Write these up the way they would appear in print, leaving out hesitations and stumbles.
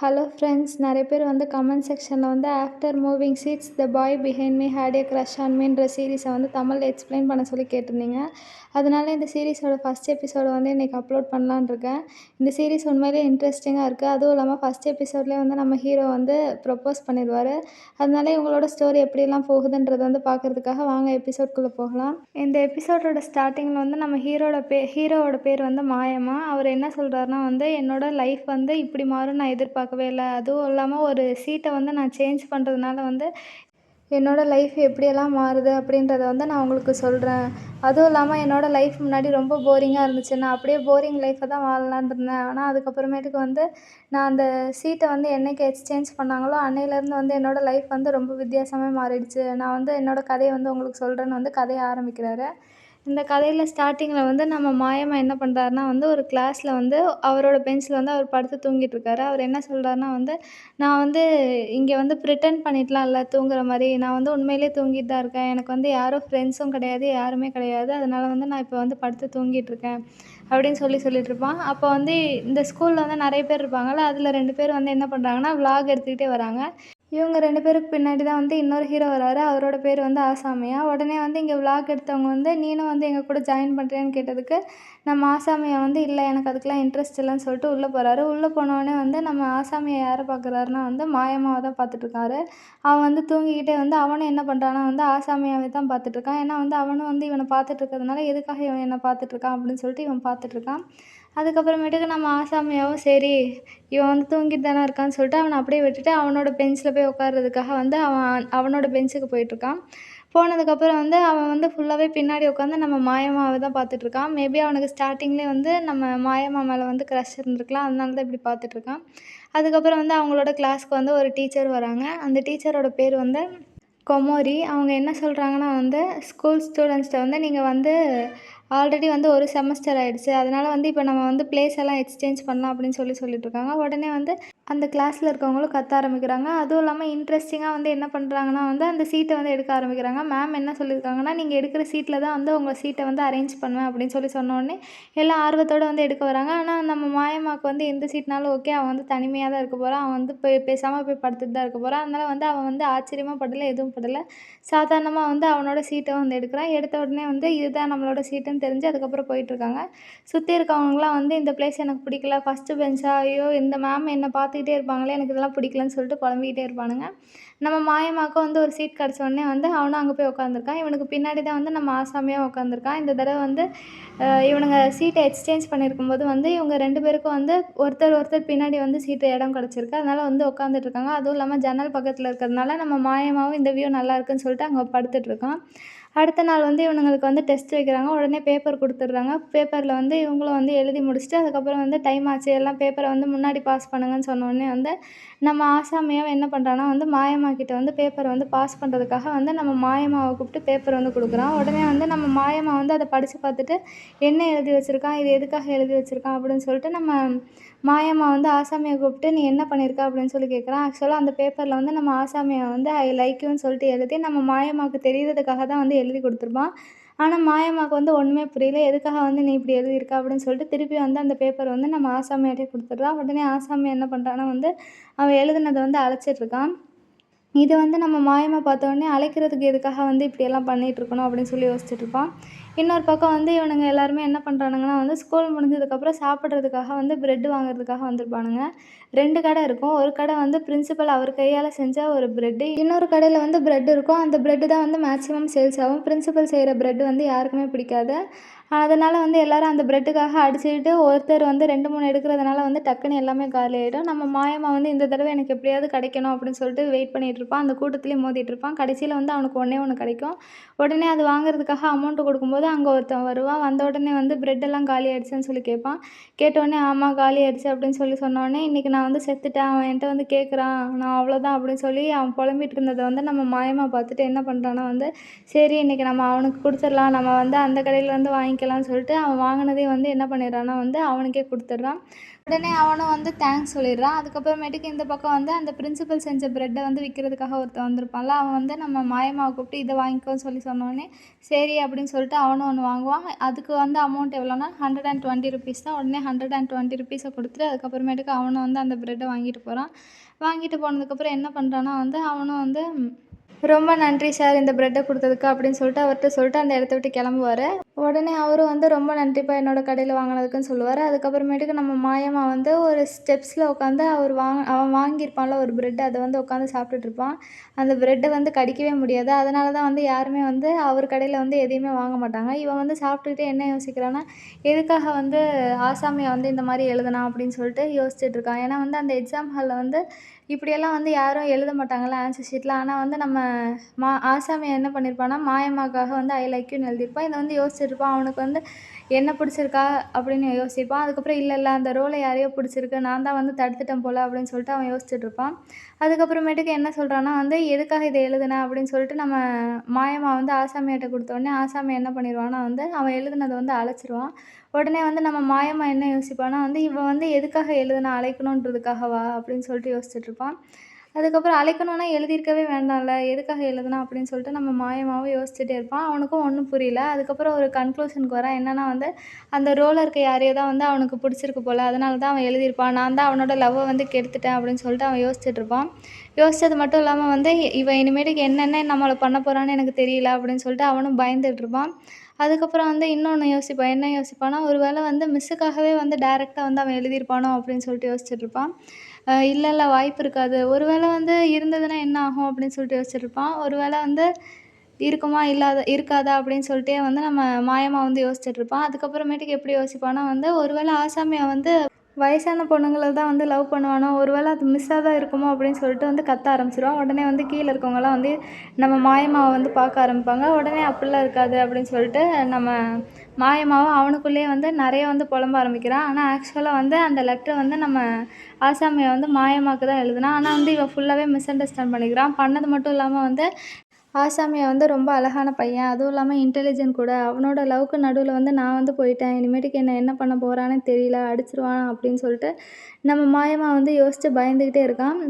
Hello friends, நிறைய பேர் வந்து கமெண்ட் செக்ஷனில் வந்து after moving seats the boy behind me had a crush on மீன்ற சீரீஸை வந்து தமிழில் எக்ஸ்பிளைன் பண்ண சொல்லி கேட்டிருந்தீங்க. அதனால இந்த சீரீஸோட ஃபஸ்ட் எபிசோடு வந்து இன்றைக்கி அப்லோட் பண்ணலான்னு இருக்கேன். இந்த சீரீஸ் உண்மையிலேயே இன்ட்ரெஸ்டிங்காக இருக்குது. அதுவும் இல்லாமல் ஃபஸ்ட் எபிசோட்லேயே வந்து நம்ம ஹீரோ வந்து ப்ரப்போஸ் பண்ணிடுவார். அதனால இவங்களோட ஸ்டோரி எப்படியெல்லாம் போகுதுன்றது வந்து பார்க்குறதுக்காக வாங்க எபிசோட்குள்ளே போகலாம். இந்த எபிசோடோட ஸ்டார்டிங்கில் வந்து நம்ம ஹீரோவோட பேர் வந்து மாயமா. அவர் என்ன சொல்கிறாருன்னா வந்து, என்னோட லைஃப் வந்து இப்படி மாறும் நான் எதிர்பார்க்கவே இல்லை. அதுவும் இல்லாமல் ஒரு சீட்டை வந்து நான் சேஞ்ச் பண்ணுறதுனால வந்து என்னோடய லைஃப் எப்படியெல்லாம் மாறுது அப்படின்றத வந்து நான் உங்களுக்கு சொல்கிறேன். அதுவும் இல்லாமல் என்னோடய லைஃப் முன்னாடி ரொம்ப போரிங்காக இருந்துச்சு. நான் அப்படியே போரிங் லைஃப்பை தான் வாழலான்னு இருந்தேன். ஆனால் அதுக்கப்புறமேட்டுக்கு வந்து நான் அந்த சீட்டை வந்து என்னைக்கு எக்ஸ்சேஞ்ச் பண்ணாங்களோ அன்னையிலேருந்து வந்து என்னோடய லைஃப் வந்து ரொம்ப வித்தியாசமாக மாறிடுச்சு. நான் வந்து என்னோடய கதையை வந்து உங்களுக்கு சொல்கிறேன்னு வந்து கதையை ஆரம்பிக்கிறாரு. இந்த கதையில் ஸ்டார்டிங்கில் வந்து நம்ம மாயமா என்ன பண்ணுறாருனா வந்து ஒரு கிளாஸில் வந்து அவரோட பெஞ்சில் வந்து அவர் படுத்து தூங்கிட்டு இருக்காரு. அவர் என்ன சொல்கிறாருனா வந்து, நான் வந்து இங்கே வந்து ப்ரிட்டெண்ட் பண்ணிட்டுலாம் இல்லை தூங்குற மாதிரி. நான் வந்து உண்மையிலேயே தூங்கிட்டு தான் இருக்கேன். எனக்கு வந்து யாரும் ஃப்ரெண்ட்ஸும் கிடையாது, யாருமே கிடையாது. அதனால் வந்து நான் இப்போ வந்து படுத்து தூங்கிட்டு இருக்கேன் அப்படின்னு சொல்லிட்டுருப்பான். அப்போ வந்து இந்த ஸ்கூலில் வந்து நிறைய பேர் இருப்பாங்கள்ல, அதில் 2 பேர் வந்து என்ன பண்ணுறாங்கன்னா விளாக் எடுத்துக்கிட்டே வராங்க. இவங்க 2 பேருக்கு பின்னாடி தான் வந்து இன்னொரு ஹீரோ வராரு. அவரோட பேர் வந்து ஆசாமியா. உடனே வந்து இங்கே விளாக் எடுத்தவங்க வந்து, நீனும் வந்து எங்கள் கூட ஜாயின் பண்ணுறியான்னு கேட்டதுக்கு நம்ம ஆசாமியா வந்து, இல்லை எனக்கு அதுக்கெலாம் இன்ட்ரெஸ்ட் இல்லைன்னு சொல்லிட்டு உள்ளே போகிறாரு. உள்ளே போனோடனே வந்து நம்ம ஆசாமியை யாரை பார்க்குறாருன்னா வந்து மாயமாவை தான் பார்த்துட்ருக்காரு. அவன் வந்து தூங்கிக்கிட்டே வந்து அவனும் என்ன பண்ணுறான்னா வந்து ஆசாமியாவே தான் பார்த்துட்ருக்கான். ஏன்னா வந்து அவனும் வந்து இவனை பார்த்துட்ருக்கிறதுனால எதுக்காக இவன் என்னை பார்த்துட்ருக்கான் அப்படின்னு சொல்லிட்டு இவன் பார்த்துட்ருக்கான். அதுக்கப்புறமேட்டுக்கு நம்ம ஆசாமியாவும் சரி இவன் வந்து தூங்கிட்டு தானே இருக்கான்னு சொல்லிட்டு அவனை அப்படியே விட்டுட்டு அவனோட பெஞ்சில் போய் உட்கார்றதுக்காக வந்து அவனோட பெஞ்சுக்கு போயிட்டுருக்கான். போனதுக்கப்புறம் வந்து அவன் வந்து ஃபுல்லாகவே பின்னாடி உட்காந்து நம்ம மாயமாவை தான் பார்த்துட்ருக்கான். மேபி அவனுக்கு ஸ்டார்டிங்லேயே வந்து நம்ம மாயமா மேலே வந்து க்ரஷ் இருந்திருக்கலாம். அதனால தான் இப்படி பார்த்துட்ருக்கான். அதுக்கப்புறம் வந்து அவங்களோட கிளாஸ்க்கு வந்து ஒரு டீச்சர் வராங்க. அந்த டீச்சரோட பேர் வந்து கொமோரி. அவங்க என்ன சொல்கிறாங்கன்னா வந்து, ஸ்கூல் ஸ்டூடெண்ட்ஸ்கிட்ட வந்து நீங்கள் வந்து ஆல்ரெடி வந்து ஒரு செமஸ்டர் ஆகிடுச்சு. அதனால் வந்து இப்போ நம்ம வந்து பிளேஸ் எல்லாம் எக்ஸ்சேஞ்ச் பண்ணலாம் அப்படின்னு சொல்லிட்டுருக்காங்க. உடனே வந்து அந்த கிளாஸில் இருக்கவங்களும் கத்த ஆரம்பிக்கிறாங்க. அதுவும் இல்லாமல் இன்ட்ரெஸ்டிங்காக வந்து என்ன பண்ணுறாங்கன்னா வந்து அந்த சீட்டை வந்து எடுக்க ஆரம்பிக்கிறாங்க. மேம் என்ன சொல்லியிருக்காங்கன்னா, நீங்கள் எடுக்கிற சீட்டில் தான் வந்து உங்கள் சீட்டை வந்து அரேஞ்ச் பண்ணுவேன் அப்படின்னு சொன்னோடனே எல்லாம் ஆர்வத்தோடு வந்து எடுக்க வராங்க. ஆனால் நம்ம மாயமாவுக்கு வந்து எந்த சீட்னாலும் ஓகே, அவன் வந்து தனிமையாக தான் இருக்க போகிறான். அவன் வந்து பேசாமல் போய் படுத்துட்டு தான் இருக்க போகிறான். அதனால் வந்து அவன் வந்து ஆச்சரியமாக படலை, எதுவும் படலை. சாதாரணமாக வந்து அவனோட சீட்டை வந்து எடுக்கிறான். எடுத்த உடனே வந்து இதுதான் நம்மளோட சீட்டுன்னு தெரிஞ்சு அதுக்கப்புறம் போயிட்டுருக்காங்க. சுற்றி இருக்கவங்களாம் வந்து இந்த பிளேஸ் எனக்கு பிடிக்கல, ஃபஸ்ட்டு பெஞ்சா, ஐயோ இந்த மேம் என்னை பார்த்துக்கிட்டே இருப்பாங்களே, எனக்கு இதெல்லாம் பிடிக்கலன்னு சொல்லிட்டு புலம்பிக்கிட்டே இருப்பானுங்க. நம்ம மாயமாவுக்கும் வந்து ஒரு சீட் கிடச்ச உடனே வந்து அவனும் அங்கே போய் உட்காந்துருக்கான். இவனுக்கு பின்னாடி தான் வந்து நம்ம ஆசாமியாக உட்காந்துருக்கான். இந்த தடவை வந்து இவனுங்க சீட்டை எக்ஸ்சேஞ்ச் பண்ணியிருக்கும்போது வந்து இவங்க 2 பேருக்கும் வந்து ஒருத்தர் பின்னாடி வந்து சீட்டு இடம் கிடச்சிருக்கு. அதனால் வந்து உட்காந்துட்ருக்காங்க. அதுவும் இல்லாமல் ஜன்னல் பக்கத்தில் இருக்கிறதுனால நம்ம மாயமாவும் இந்த வியூ நல்லா இருக்குன்னு சொல்லிட்டு அங்கே படுத்துட்ருக்கான். அடுத்த நாள் வந்து இவனுங்களுக்கு வந்து டெஸ்ட் வைக்கிறாங்க. உடனே பேப்பர் கொடுத்துட்றாங்க. பேப்பரில் வந்து இவங்களும் வந்து எழுதி முடிச்சுட்டு அதுக்கப்புறம் வந்து டைம் ஆச்சு, எல்லாம் பேப்பரை வந்து முன்னாடி பாஸ் பண்ணுங்கன்னு சொன்னோடனே வந்து நம்ம ஆசாமியாவும் என்ன பண்ணுறான்னா வந்து மாயம்மா கிட்ட வந்து பேப்பரை வந்து பாஸ் பண்ணுறதுக்காக வந்து நம்ம மாயம்மாவை கூப்பிட்டு பேப்பர் வந்து கொடுக்குறான். உடனே வந்து நம்ம மாயம்மா வந்து அதை படித்து பார்த்துட்டு என்ன எழுதி வச்சுருக்கான், இது எதுக்காக எழுதி வச்சுருக்கான் அப்படின்னு சொல்லிட்டு நம்ம மாயம்மா வந்து ஆசாமியை கூப்பிட்டு நீ என்ன பண்ணியிருக்க அப்படின்னு சொல்லி கேட்குறான். ஆக்சுவலாக அந்த பேப்பரில் வந்து நம்ம ஆசாமியை வந்து ஐ லைக் யூன்னு சொல்லிட்டு எழுதி நம்ம மாயம்மாவுக்கு தெரியறதுக்காக தான் வந்து எழுதி கொடுத்துருப்பான். ஆனால் மாயம்மாவுக்கு வந்து ஒன்றுமே புரியல. எதுக்காக வந்து நீ இப்படி எழுதியிருக்க அப்படின்னு சொல்லிட்டு திருப்பி வந்து அந்த பேப்பரை வந்து நம்ம ஆசாமியாட்டே கொடுத்துட்றான். உடனே ஆசாமி என்ன பண்ணுறான்னா வந்து அவன் எழுதுனதை வந்து அழைச்சிட்ருக்கான். இதை வந்து நம்ம மாயமா பார்த்தோன்னே அழைக்கிறதுக்கு எதுக்காக வந்து இப்படியெல்லாம் பண்ணிகிட்ருக்கணும் அப்படின்னு சொல்லி யோசிச்சுட்ருப்பான். இன்னொரு பக்கம் வந்து இவனுங்க எல்லாருமே என்ன பண்ணுறானுங்கன்னா வந்து ஸ்கூல் முடிஞ்சதுக்கப்புறம் சாப்பிட்றதுக்காக வந்து ப்ரெட் வாங்குறதுக்காக வந்திருப்பானுங்க. 2 கடை இருக்கும். ஒரு கடை வந்து பிரின்சிபல் அவர் கையால் செஞ்ச ஒரு ப்ரெட்டு, இன்னொரு கடையில் வந்து ப்ரெட் இருக்கும். அந்த ப்ரெட்டு தான் வந்து மேக்ஸிமம் சேல்ஸ் ஆகும். பிரின்சிபல் செய்கிற ப்ரெட் வந்து யாருக்குமே பிடிக்காது. அதனால் வந்து எல்லோரும் அந்த ப்ரெட்டுக்காக அடிச்சுக்கிட்டு ஒருத்தர் வந்து 2, 3 எடுக்கிறதுனால வந்து டக்குன்னு எல்லாமே காலி ஆகிடும். நம்ம மாயமா வந்து இந்த தடவை எனக்கு எப்படியாவது கிடைக்கணும் அப்படின்னு சொல்லிட்டு வெயிட் பண்ணிகிட்ருப்பான். அந்த கூட்டத்துலேயும் மோதிட்டுருப்பான். கடைசியில் வந்து அவனுக்கு ஒன்றே ஒன்று கிடைக்கும். உடனே அது வாங்குறதுக்காக அமௌண்ட்டு கொடுக்கும்போது அங்கே ஒருத்தன் வருவான். வந்த உடனே வந்து ப்ரெட்டெல்லாம் காலி ஆகிடுச்சுன்னு சொல்லி கேட்பான். கேட்டோடனே ஆமாம் காலி ஆகிடுச்சு அப்படின்னு சொன்னோடனே இன்றைக்கி நான் வந்து செத்துட்டேன், அவன் என்கிட்ட வந்து கேட்குறான், நான் அவ்வளோதான் அப்படின்னு சொல்லி அவன் புலம்பிகிட்டு இருந்ததை வந்து நம்ம மாயமா பார்த்துட்டு என்ன பண்ணுறான்னா வந்து சரி இன்றைக்கி நம்ம அவனுக்கு கொடுத்துடலாம், நம்ம வந்து அந்த கடையில் வந்து வாங்கிக்கலாம்னு சொல்லிட்டு அவன் வாங்கினதே வந்து என்ன பண்ணிடுறான்னா வந்து அவனுக்கே கொடுத்துட்றான். உடனே அவனும் வந்து தேங்க்ஸ் சொல்லிடுறான். அதுக்கப்புறமேட்டுக்கு இந்த பக்கம் வந்து அந்த பிரின்சிபல் செஞ்ச பிரெட்டை வந்து விற்கிறதுக்காக ஒருத்தன் வந்திருப்பான்ல, அவன் வந்து நம்ம மாயம்மாவை கூப்பிட்டு இதை வாங்கிக்கோன்னு சொல்லி சொன்னோடனே சரி அப்படின்னு சொல்லிட்டு அவனும் ஒன்று வாங்குவான். அதுக்கு வந்து அமௌண்ட் எவ்வளோனா ₹120 தான். உடனே ₹120 கொடுத்துட்டு அதுக்கப்புறமேட்டுக்கு அவனும் வந்து அந்த பிரெட்டை வாங்கிட்டு போகிறான். வாங்கிட்டு போனதுக்கப்புறம் என்ன பண்ணுறான்னா வந்து அவனும் வந்து ரொம்ப நன்றி சார் இந்த பிரெட்டை கொடுத்ததுக்கு அப்படின்னு சொல்லிட்டு அவர்கிட்ட சொல்லிட்டு அந்த இடத்த விட்டு கிளம்புவார். உடனே அவரும் வந்து ரொம்ப நன்றிப்பா என்னோடய கடையில் வாங்கினதுக்குன்னு சொல்லுவார். அதுக்கப்புறமேட்டுக்கு நம்ம மாயம்மா வந்து ஒரு ஸ்டெப்ஸில் உட்காந்து அவன் வாங்கியிருப்பான்ல ஒரு பிரெட், அதை வந்து உட்காந்து சாப்பிட்டுட்ருப்பான். அந்த பிரெட்டை வந்து கடிக்கவே முடியாது. அதனால தான் வந்து யாருமே வந்து அவர் கடையில் வந்து எதையுமே வாங்க மாட்டாங்க. இவன் வந்து சாப்பிட்டுக்கிட்டே என்ன யோசிக்கிறான்னா, எதுக்காக வந்து ஆசாமியை வந்து இந்த மாதிரி எழுதுனான் அப்படின்னு சொல்லிட்டு யோசிச்சுட்ருக்கான். ஏன்னா வந்து அந்த எக்ஸாம் ஹாலில் வந்து இப்படியெல்லாம் வந்து யாரும் எழுத மாட்டாங்கல்ல ஆன்சர் ஷீட்டில். ஆனால் வந்து நம்ம ஆசாமி என்ன பண்ணியிருப்பான்னா, மாயம்மாக்காக வந்து ஐ லைக் யூன்னு எழுதியிருப்பான். இதை வந்து யோசிச்சுட்ருப்பான். அவனுக்கு வந்து என்ன பிடிச்சிருக்கா அப்படின்னு யோசிப்பான். அதுக்கப்புறம் இல்லை அந்த ரோலை யாரையோ பிடிச்சிருக்கு, நான் தான் வந்து தடுத்துட்டேன் போல் அப்படின்னு சொல்லிட்டு அவன் யோசிச்சுட்ருப்பான். அதுக்கப்புறமேட்டுக்கு என்ன சொல்கிறான்னா வந்து எதுக்காக இதை எழுதுனேன் அப்படின்னு சொல்லிட்டு நம்ம மாயம்மா வந்து ஆசாமியாட்ட கொடுத்தோடனே ஆசாமி என்ன பண்ணிடுவான்னா வந்து அவன் எழுதுனதை வந்து அழைச்சிருவான். உடனே வந்து நம்ம மாயம்மா என்ன யோசிப்பான்னா வந்து இவன் வந்து எதுக்காக எழுதுனா அழைக்கணுன்றதுக்காகவா அப்படின்னு சொல்லிட்டு யோசிச்சுட்ருப்பான். அதுக்கப்புறம் அழைக்கணுன்னா எழுதியிருக்கவே வேண்டாம்ல, எதுக்காக எழுதுனா அப்படின்னு சொல்லிட்டு நம்ம மாயமாவும் யோசிச்சுட்டே இருப்பான். அவனுக்கும் ஒன்றும் புரியல. அதுக்கப்புறம் ஒரு கன்க்ளூஷனுக்கு வரான். என்னன்னா வந்து அந்த ரோலருக்கு யாரையோ தான் வந்து அவனுக்கு பிடிச்சிருக்கு போல், அதனால தான் அவன் எழுதியிருப்பான். நான் தான் அவனோட லவ்வை வந்து கெடுத்துட்டேன் அப்படின்னு சொல்லிட்டு அவன் யோசிச்சுட்ருப்பான். யோசிச்சது மட்டும் இல்லாமல் வந்து இவன் இனிமேட்டுக்கு என்னென்ன நம்மளை பண்ண போகிறான்னு எனக்கு தெரியல அப்படின்னு சொல்லிட்டு அவனும் பயந்துகிட்ருப்பான். அதுக்கப்புறம் வந்து இன்னொன்று யோசிப்பான். என்ன யோசிப்பான்னா, ஒரு வேளை வந்து மிஸ்ஸுக்காகவே வந்து டைரெக்ட்டா வந்து அவன் எழுதியிருப்பானோ அப்படின்னு சொல்லிட்டு யோசிச்சுட்ருப்பான். இல்ல வாய்ப்பு இருக்காது. ஒரு வேளை வந்து இருந்ததுன்னா என்ன ஆகும் அப்படின்னு சொல்லிட்டு யோசிச்சுட்ருப்பான். ஒரு வேளை வந்து இருக்குமா இருக்காதா அப்படின்னு சொல்லிட்டே வந்து நம்ம மாயம்மா வந்து யோசிச்சுட்ருப்பான். அதுக்கப்புறமேட்டுக்கு எப்படி யோசிப்பான்னா வந்து ஒரு வேளை ஆசாமியா வந்து வயசான பொண்ணுங்கள தான் வந்து லவ் பண்ணுவானோ, ஒரு வேளை அது மிஸ்ஸா தான் இருக்குமோ அப்படின்னு சொல்லிட்டு வந்து கத்த ஆரம்பிச்சுருவான். உடனே வந்து கீழ இருக்கவங்கலாம் வந்து நம்ம மாயம்மாவ வந்து பார்க்க ஆரம்பிப்பாங்க. உடனே அப்படிலாம் இருக்காது அப்படின்னு சொல்லிட்டு நம்ம மாயம்மாவும் அவனுக்குள்ளேயே வந்து நெறைய வந்து புலம்ப ஆரம்பிக்கிறான். ஆனா ஆக்சுவலா வந்து அந்த லெட்டர் வந்து நம்ம ஆசாமிய வந்து மாயம்மாக்கு தான் எழுதுனான். ஆனா வந்து இவன் ஃபுல்லாவே மிஸ் அண்டர்ஸ்டாண்ட் பண்ணிக்கிறான். பண்ணது மட்டும் இல்லாம வந்து ஆசாமியா வந்து ரொம்ப அழகான பையன். அதுவும் இல்லாம இன்டெலிஜென்ட் கூட. அவனோட லவ்வுக்கு நடுவுல வந்து நான் வந்து போயிட்டேன். இனிமேட்டுக்கு என்ன பண்ண போறான்னு தெரியல. அடிச்சுருவான் அப்படின்னு சொல்லிட்டு நம்ம மாயம்மா வந்து யோசிச்சு பயந்துக்கிட்டே இருக்கான்.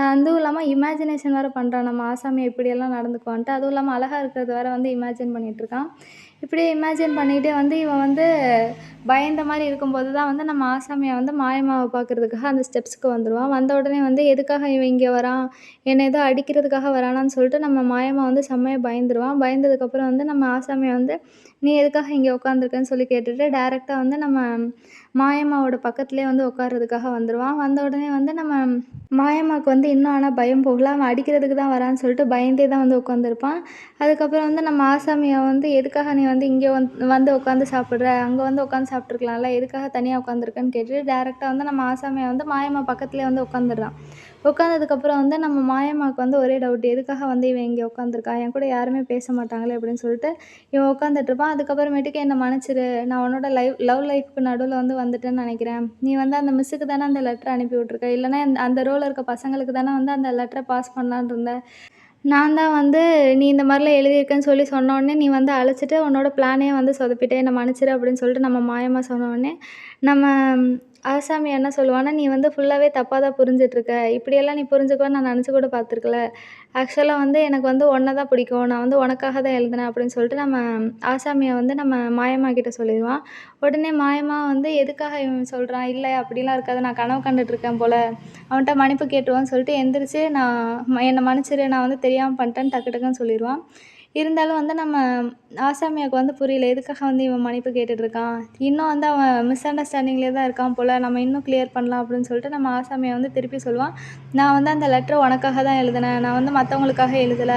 அதுவும் இல்லாம இமேஜினேஷன் வேற பண்றான். நம்ம ஆசாமி இப்படியெல்லாம் நடந்துக்குவான்ட்டு. அதுவும் இல்லாம அழகா இருக்கிறது வேற வந்து இமேஜின் பண்ணிட்டுருக்கான். இப்படியே இமேஜின் பண்ணிக்கிட்டே வந்து இவன் வந்து பயந்த மாரி இருக்கும்போது தான் வந்து நம்ம ஆசாமியா வந்து மாயம்மாவ பார்க்கறதுக்காக அந்த ஸ்டெப்ஸ்க்கு வந்துருவான். வந்த உடனே வந்து எதுக்காக இவன் இங்கே வரான்? என்ன ஏதோ அடிக்கிறதுக்காக வரானான்னு சொல்லிட்டு நம்ம மாயம்மா வந்து செம்மையா பயந்துருவான். பயந்ததுக்கப்புறம் வந்து நம்ம ஆசாமியா வந்து, "நீ எதுக்காக இங்கே உட்காந்துருக்கன்னு?" சொல்லி கேட்டுட்டு டைரக்ட்டா வந்து நம்ம மாயம்மாவோட பக்கத்திலேயே வந்து உட்கார்றதுக்காக வந்துருவான். வந்த உடனே வந்து நம்ம மாயம்மாவுக்கு வந்து இன்னும் ஆனா பயம் போகல. அவன் அடிக்கிறதுக்கு தான் வரான்னு சொல்லிட்டு பயந்தே தான் வந்து உட்காந்துருப்பான். அதுக்கப்புறம் வந்து நம்ம ஆசாமியா வந்து, "எதுக்காக நீ வந்து இங்கே வந்து உட்காந்து சாப்பிடுற? அங்கே வந்து உட்காந்து சாப்பிட்டுருக்கலாம்ல. எதுக்காக தனியா உட்காந்துருக்கன்னு?" கேட்டுட்டு டைரக்ட்டா வந்து நம்ம ஆசாமியா வந்து மாயம்மா பக்கத்திலேயே வந்து உட்காந்துடுறான். உட்காந்ததுக்கப்புறம் வந்து நம்ம மாயம்மாவுக்கு வந்து ஒரே டவுட். எதுக்காக வந்து இவன் இங்கே உட்காந்துருக்கான்? என் கூட யாருமே பேச மாட்டாங்களே அப்படின்னு சொல்லிட்டு இவன் உட்காந்துட்ருப்பான். அதுக்கப்புறமேட்டுக்கு என்ன மன்னிச்சிரு. நான் உன்னோட லவ் லைஃப்க்கு நடுவுல வந்து வந்துட்டேன்னு நினைக்கிறேன். நீ வந்து அந்த மிஸ்ஸுக்கு தானே அந்த லெட்டர அனுப்பி விட்டுருக்க. இல்லைன்னா அந்த ரோல இருக்க பசங்களுக்கு தானே வந்து அந்த லெட்டர பாஸ் பண்ணலான்னு இருந்த. நான் தான் வந்து நீ இந்த மாதிரிலாம் எழுதியிருக்கேன்னு சொல்லி சொன்னோடனே நீ வந்து அழைச்சிட்டு உன்னோட பிளானையே வந்து சொதப்பிட்ட. என்ன மன்னிச்சிரு அப்படின்னு சொல்லிட்டு நம்ம மாயம்மா சொன்னோடனே நம்ம ஆசாமி என்ன சொல்லுவான்னா, "நீ வந்து ஃபுல்லாவே தப்பா தான் புரிஞ்சிட்ருக்க. இப்படியெல்லாம் நீ புரிஞ்சுக்குவன்னு நான் நினச்சு கூட பார்த்துருக்கல. ஆக்சுவலா வந்து எனக்கு வந்து உன்ன தான் பிடிக்கும். நான் வந்து உனக்காக தான் எழுதினேன்." அப்படின்னு சொல்லிட்டு நம்ம ஆசாமிய வந்து நம்ம மாயம்மா கிட்ட சொல்லிருவான். உடனே மாயம்மா வந்து எதுக்காக இவன் சொல்றான்? "இல்ல அப்படிலாம் இருக்காது. நான் கனவு கண்டுட்ருக்கேன் போல. அவன்ட்ட மன்னிப்பு கேட்டுருவான்னு" சொல்லிட்டு எந்திரிச்சு என்ன மன்னிச்சிரு. நான் வந்து தெரியாம பண்ணிட்டேன்னு டக்கு டக்குன்னு சொல்லிருவான். இருந்தாலும் வந்து நம்ம ஆசாமியாவுக்கு வந்து புரியல. எதுக்காக வந்து இவன் மன்னிப்பு கேட்டுட்ருக்கான்? இன்னும் வந்து அவன் மிஸ் அண்டர்ஸ்டாண்டிங்லேயே தான் இருக்கான் போல. நம்ம இன்னும் கிளியர் பண்ணலாம் அப்படின்னு சொல்லிட்டு நம்ம ஆசாமியா வந்து திருப்பி சொல்லுவான். "நான் வந்து அந்த லெட்டர உனக்காக தான் எழுதினேன். நான் வந்து மத்தவங்களுக்காக எழுதல."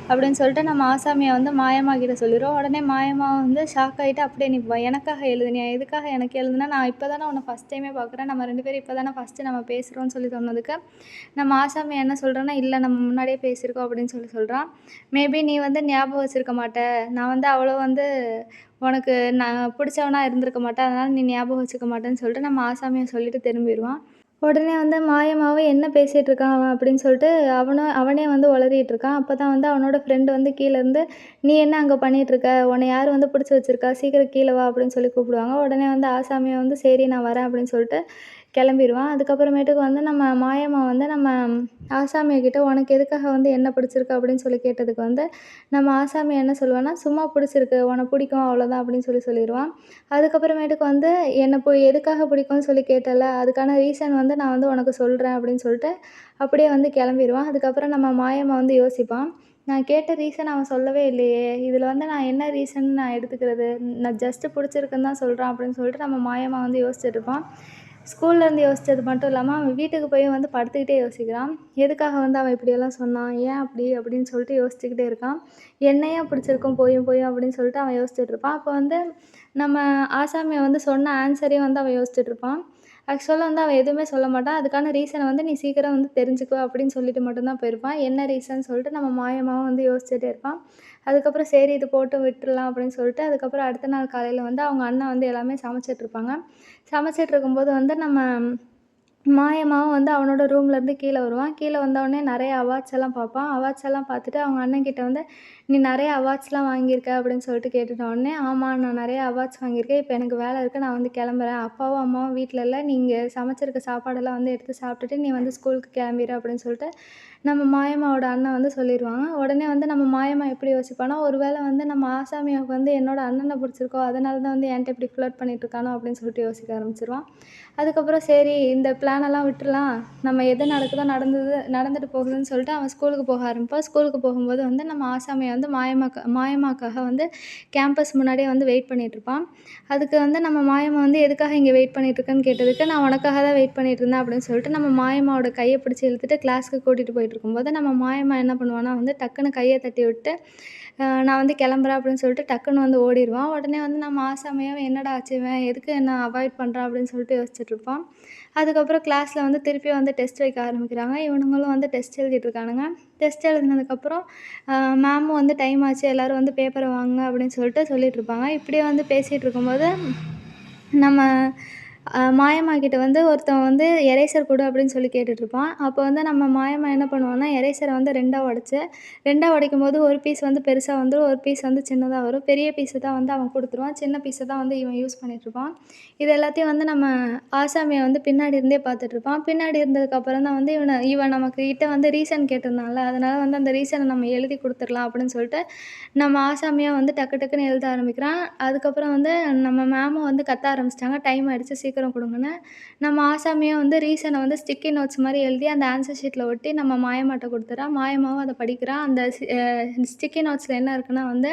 அப்படின்னு சொல்லிட்டு நம்ம ஆசாமியா வந்து மாயம்மா கிட்ட சொல்லிருவோம். உடனே மாயம்மா வந்து ஷாக் ஆயிட்டு அப்படியே நிப்பா. "எனக்காக எழுதினியா? எதுக்காக எனக்கு எழுதுன? நான் இப்ப தானே உன்ன ஃபர்ஸ்ட் டைமே பார்க்குறேன். நம்ம 2 பேரும் இப்ப தானே ஃபர்ஸ்ட்டு நம்ம பேசுறோம்ன்னு" சொல்லி சொன்னதுக்கு, நம்ம ஆசாமி என்ன சொல்றான்னா, "இல்ல நம்ம முன்னாடியே பேசியிருக்கோம்" அப்படின்னு சொல்றான். "மேபி நீ வந்து ஞாபகம் வச்சிருக்க மாட்ட. நான் வந்து அவ்வளோ வந்து உனக்கு நான் பிடிச்சவனா இருந்திருக்க மாட்டேன். அதனால நீ ஞாபகம் வச்சுக்க மாட்டேன்னு" சொல்லிட்டு நம்ம ஆசாமியா சொல்லிட்டு திரும்பிருவான். உடனே வந்து மாயமாவும் என்ன பேசிகிட்டு இருக்கான் அவன் அப்படின்னு சொல்லிட்டு அவனே வந்து உளறிட்டு இருக்கான். அப்போ தான் வந்து அவனோட ஃப்ரெண்டு வந்து கீழேருந்து, நீ என்ன அங்கே பண்ணிகிட்ருக்க, உன்னை யார் வந்து பிடிச்சி வச்சிருக்கா, சீக்கிரம் கீழே வா அப்படின்னு சொல்லி கூப்பிடுவாங்க. உடனே வந்து ஆசாமியை வந்து சரி நான் வரேன் அப்படின்னு சொல்லிட்டு கிளம்பிருவான். அதுக்கப்புறமேட்டுக்கு வந்து நம்ம மாயம்மா வந்து நம்ம ஆசாமிகிட்ட உனக்கு எதுக்காக வந்து என்ன பிடிச்சிருக்கு அப்படின்னு சொல்லி கேட்டதுக்கு வந்து நம்ம ஆசாமி என்ன சொல்லுவான்னா, சும்மா பிடிச்சிருக்கு, உன்னை பிடிக்கும் அவ்வளோதான் அப்படின்னு சொல்லிருவான். அதுக்கப்புறமேட்டுக்கு வந்து என்ன எதுக்காக பிடிக்கும்னு சொல்லி கேட்டல, அதுக்கான ரீசன் வந்து நான் வந்து உனக்கு சொல்கிறேன் அப்படின்னு சொல்லிட்டு அப்படியே வந்து கிளம்பிருவான். அதுக்கப்புறம் நம்ம மாயம்மா வந்து யோசிப்பான். நான் கேட்ட ரீசன் அவன் சொல்லவே இல்லையே, இதில் வந்து நான் என்ன ரீசன் நான் எடுத்துக்கிறது, நான் ஜஸ்ட்டு பிடிச்சிருக்குன்னு தான் சொல்கிறான் அப்படின்னு சொல்லிட்டு நம்ம மாயம்மா வந்து யோசிச்சுட்ருப்பான். ஸ்கூல்லேருந்து யோசித்தது மட்டும் இல்லாமல் அவன் வீட்டுக்கு போய் வந்து படுத்துக்கிட்டே யோசிக்கிறான். எதுக்காக வந்து அவன் இப்படியெல்லாம் சொன்னான், ஏன் அப்படி அப்படின்னு சொல்லிட்டு யோசிச்சுக்கிட்டே இருக்கான். என்ன ஏன் பிடிச்சிருக்கும் போயும் அப்படின்னு சொல்லிட்டு அவன் யோசிச்சுட்ருப்பான். அப்போ வந்து நம்ம ஆசாமியை வந்து சொன்ன ஆன்சரையும் வந்து அவன் யோசிச்சுட்ருப்பான். ஆக்சுவலாக வந்து அவன் எதுவுமே சொல்ல மாட்டான். அதுக்கான ரீசனை வந்து நீ சீக்கிரம் வந்து தெரிஞ்சுக்கோ அப்படின்னு சொல்லிட்டு மட்டும் தான் போயிருப்பான். என்ன ரீசன் சொல்லிட்டு நம்ம மாயமாவும் வந்து யோசிச்சுட்டே இருப்பான். அதுக்கப்புறம் சரி இது போட்டு விட்டுறலாம் அப்படின்னு சொல்லிட்டு அதுக்கப்புறம் அடுத்த நாள் காலையில் வந்து அவங்க அண்ணன் வந்து எல்லாமே சமைச்சிட்ருப்பாங்க. சமைச்சிட்ருக்கும்போது வந்து நம்ம மாயமாவும் வந்து அவனோட ரூம்லேருந்து கீழே வருவான். கீழே வந்தவுடனே நிறைய அவார்ட்ஸ் எல்லாம் பார்ப்பான். அவார்ட்ஸ் எல்லாம் பார்த்துட்டு அவங்க அண்ணன்கிட்ட வந்து, "நீ நிறைய அவார்ட்ஸ்லாம் வாங்கியிருக்க" அப்படின்னு சொல்லிட்டு கேட்டுட்ட உடனே, "ஆமா நான் நிறைய அவார்ட்ஸ் வாங்கியிருக்கேன். இப்போ எனக்கு வேலை இருக்குது. நான் வந்து கிளம்புறேன். அப்பாவும் அம்மாவும் வீட்ல இல்ல. நீங்க சமைச்சிருக்க சாப்பாடெல்லாம் வந்து எடுத்து சாப்பிட்டுட்டு நீ வந்து ஸ்கூலுக்கு கிளம்பிரு" அப்படின்னு சொல்லிட்டு நம்ம மாயம்மாவோட அண்ணன் வந்து சொல்லிருவாங்க. உடனே வந்து நம்ம மாயம்மா எப்படி யோசிப்பான்னா, ஒரு வேளை வந்து நம்ம ஆசாமியாவுக்கு வந்து என்னோட அண்ணன பிடிச்சிருக்கோ, அதனால தான் வந்து என்ட்ட இப்படி ஃப்ளர்ட் பண்ணிட்டுருக்கானோ அப்படின்னு சொல்லிட்டு யோசிக்க ஆரம்பிச்சுருவான். அதுக்கப்புறம் சரி இந்த பிளானெல்லாம் விட்டுறலாம். நம்ம எது நடக்குதோ நடந்துட்டு போகுதுன்னு சொல்லிட்டு அவன் ஸ்கூலுக்கு போக ஆரம்பிப்பான். ஸ்கூலுக்கு போகும்போது வந்து நம்ம ஆசாமிய வந்து மாயம்மாக்காக வந்து கேம்பஸ் முன்னாடியே வந்து வெயிட் பண்ணிட்டுருப்பான். அதுக்கு வந்து நம்ம மாயம்மா வந்து எதுக்காக இங்கே வெயிட் பண்ணிட்டுருக்கன்னு கேட்டதுக்கு, நான் உனக்காக தான் வெயிட் பண்ணிட்டுருந்தேன் அப்படின்னு சொல்லிட்டு நம்ம மாயம்மாவோட கைய பிடிச்சு இழுத்துட்டு கிளாஸ்க்கு கூட்டிட்டு போயிட்டுருக்கும்போது, நம்ம மாயம்மா என்ன பண்ணுவான்னா வந்து டக்குனு கைய தட்டி விட்டு, நான் வந்து கிளம்புறேன் அப்படின்னு சொல்லிட்டு டக்குன்னு வந்து ஓடிருவான். உடனே வந்து நம்ம ஆசாமியாவும் என்னடா ஆச்சு இவன் எதுக்கு என்ன அவாய்ட் பண்ணுறான் அப்படின்னு சொல்லிட்டு யோசிச்சுட்ருப்பான். அதுக்கப்புறம் கிளாஸில் வந்து திருப்பியும் வந்து டெஸ்ட் வைக்க ஆரம்பிக்கிறாங்க. இவனுங்களும் வந்து டெஸ்ட் எழுதிட்டுருக்கானுங்க. டெஸ்ட் எழுதினதுக்கப்புறம் மேமும் வந்து டைம் ஆச்சு எல்லோரும் வந்து பேப்பரை வாங்குங்க அப்படின்னு சொல்லிட்டு சொல்லிகிட்ருப்பாங்க. இப்படியே வந்து பேசிகிட்டு இருக்கும்போது நம்ம மாயம்மா கிட்ட வந்து ஒருத்தன் வந்து எரேசர் கொடு அப்படின்னு சொல்லி கேட்டுட்ருப்பான். அப்போ வந்து நம்ம மாயம்மா என்ன பண்ணுவான்னா, எரேசரை வந்து 2ஆ உடைக்கும்போது ஒரு பீஸ் வந்து பெருசா வந்துரும், ஒரு பீஸ் வந்து சின்னதா வரும். பெரிய பீஸை தான் வந்து அவன் குடுத்துருவான். சின்ன பீஸை தான் வந்து இவன் யூஸ் பண்ணிட்டுருப்பான். இது எல்லாத்தையும் வந்து நம்ம ஆசாமிய வந்து பின்னாடி இருந்தே பார்த்துட்ருப்பான். பின்னாடி இருந்ததுக்கப்புறம் தான் வந்து இவன் நம்மக்கிட்ட வந்து ரீசன் கேட்டிருந்தான்ல, அதனால வந்து அந்த ரீசனை நம்ம எழுதி குடுத்துரலாம் அப்படின்னு சொல்லிட்டு நம்ம ஆசாமியா வந்து டக்கு டக்குன்னு எழுத ஆரம்பிக்கிறான். அதுக்கப்புறம் வந்து நம்ம மேமும் வந்து கத்த ஆரம்பிச்சிட்டாங்க. டைம் ஆயிடுச்சு சீக்கிரம் குடுங்கன்னு. நம்ம ஆசாமியா வந்து ரீசன வந்து ஸ்டிக்கி நோட்ஸ் மாரி எழுதி அந்த ஆன்சர் ஷீட்ல ஒட்டி நம்ம மாயம்மாட்ட குடுத்துர்றான். மாயம்மாவும் அத படிக்கிறா. அந்த ஸ்டிக்கி நோட்ஸ்ல என்ன இருக்குன்னா வந்து,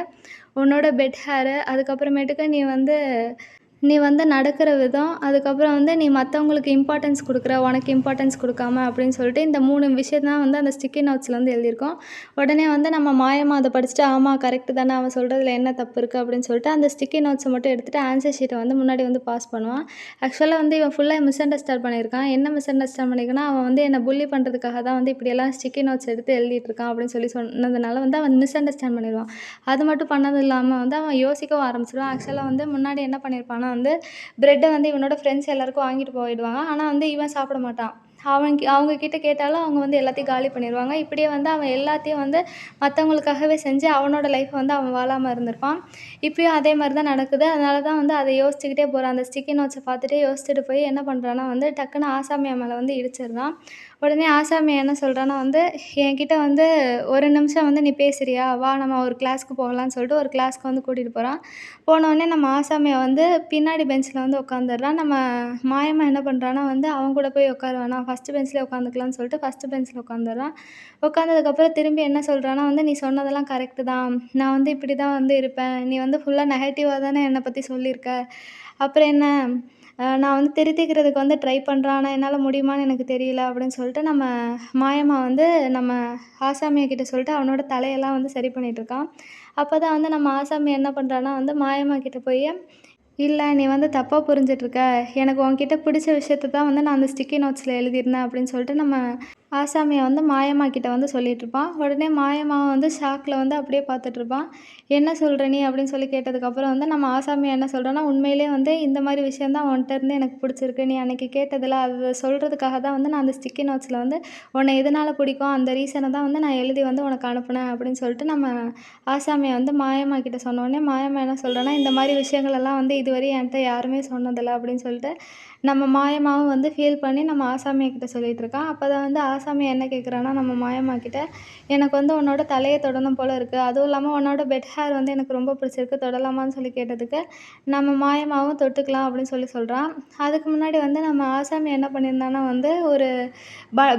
உன்னோட பெட் ஹேரு, அதுக்கப்புறமேட்டுக்கு நீ வந்து நடக்கிற விதம், அதுக்கப்புறம் வந்து நீ மத்தவங்களுக்கு இம்பார்ட்டன்ஸ் குடுக்குற, உனக்கு இம்பார்ட்டன்ஸ் குடுக்காம அப்படின்னு சொல்லிட்டு இந்த 3 விஷயம் தான் வந்து அந்த ஸ்டிக்கி நோட்ஸ்ல வந்து எழுதியிருக்கும். உடனே வந்து நம்ம மாயம்மா அத படிச்சுட்டு, ஆமா கரெக்ட்டு தானே அவன் சொல்றதுல என்ன தப்பு இருக்கு அப்படின்னு சொல்லிட்டு அந்த ஸ்டிக்கி நோட்ஸ மட்டும் எடுத்துட்டு ஆன்சர் ஷீட்ட வந்து முன்னாடி வந்து பாஸ் பண்ணுவான். ஆக்சுவலா வந்து இவன் ஃபுல்லா மிஸ் அண்டர்ஸ்டாண்ட் பண்ணியிருக்கான். என்ன மிஸ் அண்டர்ஸ்டாண்ட் பண்ணியிருக்கான்னா, அவன் வந்து என்ன புல்லி பண்றதுக்காக தான் வந்து இப்படியெல்லாம் ஸ்டிக்கி நோட்ஸ் எடுத்து எழுதிட்டு இருக்கான் அப்படின்னு சொல்லி சொன்னதுனால வந்து அவன் மிஸ் அண்டர்ஸ்டாண்ட் பண்ணிருவான். அது மட்டும் பண்ணது இல்லாம வந்து அவன் யோசிக்கவும் ஆரம்பிச்சுருவான். ஆக்சுவலா வந்து முன்னாடி என்ன பண்ணியிருப்பான்னா வந்து பிரெட்ட வந்து இவனோட ஃப்ரெண்ட்ஸ் எல்லாருக்கும் வாங்கிட்டு போயிடுவாங்க. ஆனா வந்து இவன் சாப்பிட மாட்டான். அவங்க கிட்ட கேட்டாலும் அவங்க வந்து எல்லாத்தையும் காலி பண்ணிருவாங்க. இப்படியே வந்து அவன் எல்லாத்தையும் வந்து மத்தவங்களுக்காகவே செஞ்சு அவனோட லைஃப்ப வந்து அவன் வாழாம இருந்திருப்பான். இப்பயும் அதே மாரி தான் நடக்குது. அதனால தான் வந்து அத யோசிச்சுக்கிட்டே போறான். அந்த ஸ்டிக்கி நோட்ஸ பார்த்துட்டே யோசிச்சுட்டு போய் என்ன பண்றான்னா வந்து டக்குனு ஆசாமியா மேல வந்து இடிச்சிடுறான். உடனே ஆசாமி என்ன சொல்றான்னா வந்து, "என்கிட்ட வந்து 1 நிமிஷம் வந்து நீ பேசுறியா? வா நம்ம ஒரு கிளாஸ்க்கு போகலான்னு" சொல்லிட்டு ஒரு கிளாஸ்க்கு வந்து கூட்டிட்டு போறான். போனோனே நம்ம ஆசாமியா வந்து பின்னாடி பெஞ்ச்ல வந்து உட்காந்துர்றான். நம்ம மாயம்மா என்ன பண்ணுறான்னா வந்து அவன் கூட போய் உட்கார வேணாம், ஃபர்ஸ்ட்டு பெஞ்ச்லேயே உட்காந்துக்கலான்னு சொல்லிட்டு ஃபர்ஸ்ட்டு பெஞ்ச்ல உட்காந்துர்றான். உட்காந்ததுக்கப்புறம் திரும்பி என்ன சொல்றான்னா வந்து, "நீ சொன்னதெல்லாம் கரெக்ட்டு தான். நான் வந்து இப்படி தான் வந்து இருப்பேன். நீ வந்து ஃபுல்லா நெகட்டிவா தானே என்னை பத்தி சொல்லியிருக்க. அப்புறம் என்ன? நான் வந்து திருத்திக்கிறதுக்கு வந்து ட்ரை பண்றேன். ஆனா என்னால முடியுமான்னு எனக்கு தெரியல" அப்படின்னு சொல்லிட்டு நம்ம மாயம்மா வந்து நம்ம ஆசாமியா கிட்ட சொல்லிட்டு அவனோட தலையெல்லாம் வந்து சரி பண்ணிட்டுருக்கான். அப்பதான் வந்து நம்ம ஆசாமி என்ன பண்றான்னா வந்து மாயம்மா கிட்ட போயி, "இல்ல நீ வந்து தப்பா புரிஞ்சிட்டுருக்க. எனக்கு உன்கிட்ட பிடிச்ச விஷயத்த தான் வந்து நான் அந்த ஸ்டிக்கி நோட்ஸ்ல எழுதியிருந்தேன்" அப்படின்னு சொல்லிட்டு நம்ம ஆசாமியை வந்து மாயம்மா கிட்ட வந்து சொல்லிகிட்ருப்பான். உடனே மாயம்மாவும் வந்து ஷாக்கில் வந்து அப்படியே பார்த்துட்ருப்பான். "என்ன சொல்கிற நீ?" அப்படின்னு சொல்லி கேட்டதுக்கப்புறம் வந்து நம்ம ஆசாமி என்ன சொல்கிறோன்னா, "உண்மையிலே வந்து இந்த மாதிரி விஷயம் தான் உன்கிட்ட இருந்து எனக்கு பிடிச்சிருக்கு. நீ அன்றைக்கி கேட்டதில்ல, அதை சொல்கிறதுக்காக தான் வந்து நான் அந்த ஸ்டிக்கி நோட்ஸில் வந்து உன்னை எதனால் பிடிக்கும் அந்த ரீசனை தான் வந்து நான் எழுதி வந்து உனக்கு அனுப்புனேன்." அப்படின்னு சொல்லிட்டு நம்ம ஆசாமியை வந்து மாயம்மா கிட்ட சொன்னோடனே மாயம்மா என்ன சொல்கிறேன்னா, "இந்த மாதிரி விஷயங்கள் எல்லாம் வந்து இதுவரையும் என்கிட்ட யாருமே சொன்னதில்லை." அப்படின்னு சொல்லிட்டு நம்ம மாயம்மாவும் வந்து ஃபீல் பண்ணி நம்ம ஆசாமியா கிட்ட சொல்லிகிட்ருக்கான். அப்போ தான் வந்து ஆசாமி என்ன கேட்குறான்னா நம்ம மாயம்மா கிட்ட, "எனக்கு வந்து உன்னோட தலையை தொடணும் போல இருக்குது. அதுவும் இல்லாமல் உன்னோட பெட் ஹேர் வந்து எனக்கு ரொம்ப பிடிச்சிருக்கு. தொடலாமான்னு?" சொல்லி கேட்டதுக்கு, நம்ம மாயம்மாவும் தொட்டுக்கலாம் அப்படின்னு சொல்லி சொல்கிறான். அதுக்கு முன்னாடி வந்து நம்ம ஆசாமி என்ன பண்ணியிருந்தான்னா வந்து ஒரு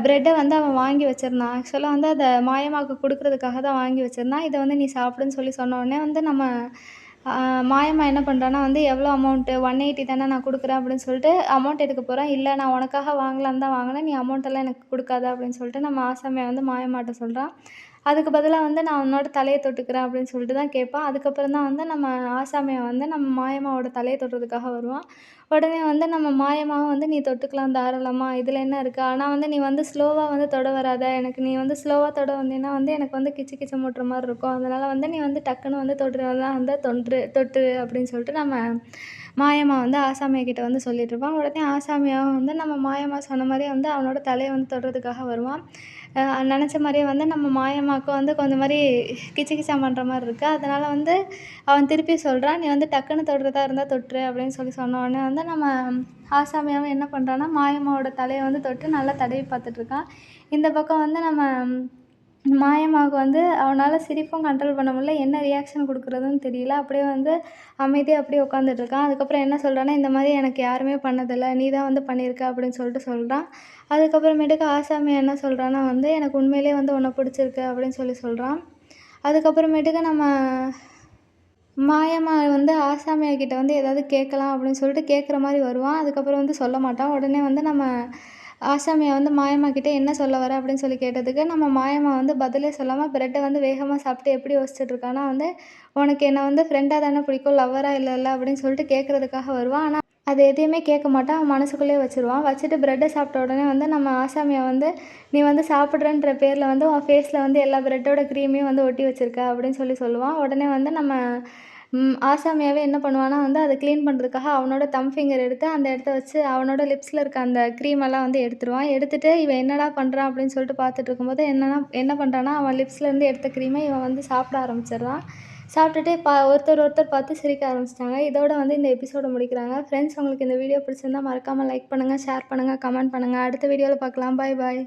பிரெட்டை வந்து அவன் வாங்கி வச்சுருந்தான். ஆக்சுவலாக வந்து அதை மாயம்மாவுக்கு கொடுக்குறதுக்காக தான் வாங்கி வச்சுருந்தான். "இதை வந்து நீ சாப்பிடுன்னு" சொல்லி சொன்ன உடனே வந்து நம்ம மாயம்மா என்ன பண்ணுறான்னா வந்து, "எவ்வளோ அமௌண்ட்டு? 180 தானே நான் குடுக்குறேன்." அப்படின்னு சொல்லிட்டு அமௌண்ட் எடுக்க போறான். "இல்ல நான் உனக்காக வாங்கலான்னு தான் வாங்குனேன். நீ அமௌண்ட்டெல்லாம் எனக்கு குடுக்காத." அப்படின்னு சொல்லிட்டு நம்ம ஆசாமியா வந்து மாயம்மாட்ட சொல்றான். அதுக்கு பதிலா வந்து, "நான் உன்னோட தலைய தொட்டுக்கிறேன்." அப்படின்னு சொல்லிட்டு தான் கேட்பான். அதுக்கப்புறம் தான் வந்து நம்ம ஆசாமியா வந்து நம்ம மாயம்மாவோட தலைய தொடுறதுக்காக வருவான். உடனே வந்து நம்ம மாயம்மாவும் வந்து, "நீ தொட்டுக்கலாம் தாராளமா. இதில என்ன இருக்கு? ஆனா வந்து நீ வந்து ஸ்லோவா வந்து தொட வராத. எனக்கு நீ வந்து ஸ்லோவா தொட வந்தீன்னா வந்து எனக்கு வந்து கிச்சு கிச்சு மூட்டுற மாரி இருக்கும். அதனால வந்து நீ வந்து டக்குனு வந்து தொடுறதா இருந்தா தொட்டுரு." அப்படின்னு சொல்லிட்டு நம்ம மாயம்மா வந்து ஆசாமியா கிட்ட வந்து சொல்லிட்டுருப்பான். உடனே ஆசாமியாவும் வந்து நம்ம மாயம்மா சொன்ன மாரியே வந்து அவனோட தலைய வந்து தொடுறதுக்காக வருவான். நெனச்ச மாரியே வந்து நம்ம மாயம்மாவுக்கு வந்து கொஞ்சம் மாரி கிச்சு கிச்சா பண்ற மாரி இருக்கு. அதனால வந்து அவன் திருப்பி சொல்றான், "நீ வந்து டக்குனு தொடுறதா இருந்தா தொட்டுரு." அப்படின்னு சொல்லி சொன்ன உடனே வந்து நம்ம ஆசாமியாவும் என்ன பண்றான்னா, மாயம்மாவோட தலைய வந்து தொட்டு நல்லா தடவி பார்த்துட்ருக்கான். இந்த பக்கம் வந்து நம்ம மாயம்மாவுக்கு வந்து அவனால சிரிப்பும் கண்ட்ரோல் பண்ண முடியல. என்ன ரியாக்ஷன் குடுக்குறதுன்னு தெரியல. அப்படியே வந்து அமைதியா அப்படியே உட்காந்துட்ருக்கான். அதுக்கப்புறம் என்ன சொல்றான்னா, "இந்த மாரி எனக்கு யாருமே பண்ணதில்ல. நீ தான் வந்து பண்ணியிருக்க." அப்படின்னு சொல்லிட்டு சொல்றான். அதுக்கப்புறமேட்டுக்கு ஆசாமி என்ன சொல்றான்னா வந்து, "எனக்கு உண்மையிலேயே வந்து உன்ன பிடிச்சிருக்கு." அப்படின்னு சொல்லி சொல்றான். அதுக்கப்புறமேட்டுக்கு நம்ம மாயம்மா வந்து ஆசாமியா கிட்ட வந்து ஏதாவது கேட்கலாம் அப்படின்னு சொல்லிட்டு கேட்குற மாரி வருவான். அதுக்கப்புறம் வந்து சொல்ல மாட்டான். உடனே வந்து நம்ம ஆசாமியா வந்து மாயம்மா கிட்ட "என்ன சொல்ல வர?" அப்படின்னு சொல்லி கேட்டதுக்கு, நம்ம மாயம்மா வந்து பதிலே சொல்லாம பிரெட்ட வந்து வேகமா சாப்பிட்டு எப்படி யோசிச்சுட்டு இருக்கான்னா வந்து, "உனக்கு என்ன வந்து ஃப்ரெண்டா தானே பிடிக்கும், லவ்வரா இல்லல்ல?" அப்படின்னு சொல்லிட்டு கேட்கறதுக்காக வருவான். ஆனா அது எதையுமே கேட்க மாட்டான். அவன் மனசுக்குள்ளேயே வச்சுருவான். வச்சுட்டு பிரெட்ட சாப்பிட்ட உடனே வந்து நம்ம ஆசாமியா வந்து, "நீ வந்து சாப்பிட்றேன்ற பேர்ல வந்து உன் ஃபேஸ்ல வந்து எல்லா பிரெட்டோட க்ரீமையும் வந்து ஒட்டி வச்சிருக்க." அப்படின்னு சொல்லி சொல்லுவான். உடனே வந்து நம்ம ஆசாமியாவே என்ன பண்ணுவான்னா வந்து அத கிளீன் பண்ணுறதுக்காக அவனோட தம் ஃபிங்கர் எடுத்து அந்த இடத்த வச்சு அவனோட லிப்ஸில இருக்க அந்த க்ரீமெல்லாம் வந்து எடுத்துருவான். எடுத்துட்டு, "இவன் என்னடா பண்றான்?" அப்படின்னு சொல்லிட்டு பார்த்துட்டு இருக்கும்போது என்ன பண்ணுறான்னா, அவன் லிப்ஸ்லேருந்து எடுத்த க்ரீமை இவன் வந்து சாப்பிட ஆரம்பிச்சிடுறான். சாப்பிட்டுட்டு ஒருத்தர் ஒருத்தர் பார்த்து சிரிக்க ஆரம்பிச்சிட்டாங்க. இதோட வந்து இந்த எபிசோட முடிக்கிறாங்க. ஃப்ரெண்ட்ஸ் உங்களுக்கு இந்த வீடியோ பிடிச்சிருந்தா மறக்காம லைக் பண்ணுங்க, ஷேர் பண்ணுங்க, கமெண்ட் பண்ணுங்க. அடுத்த வீடியோல பார்க்கலாம். பாய் பாய்.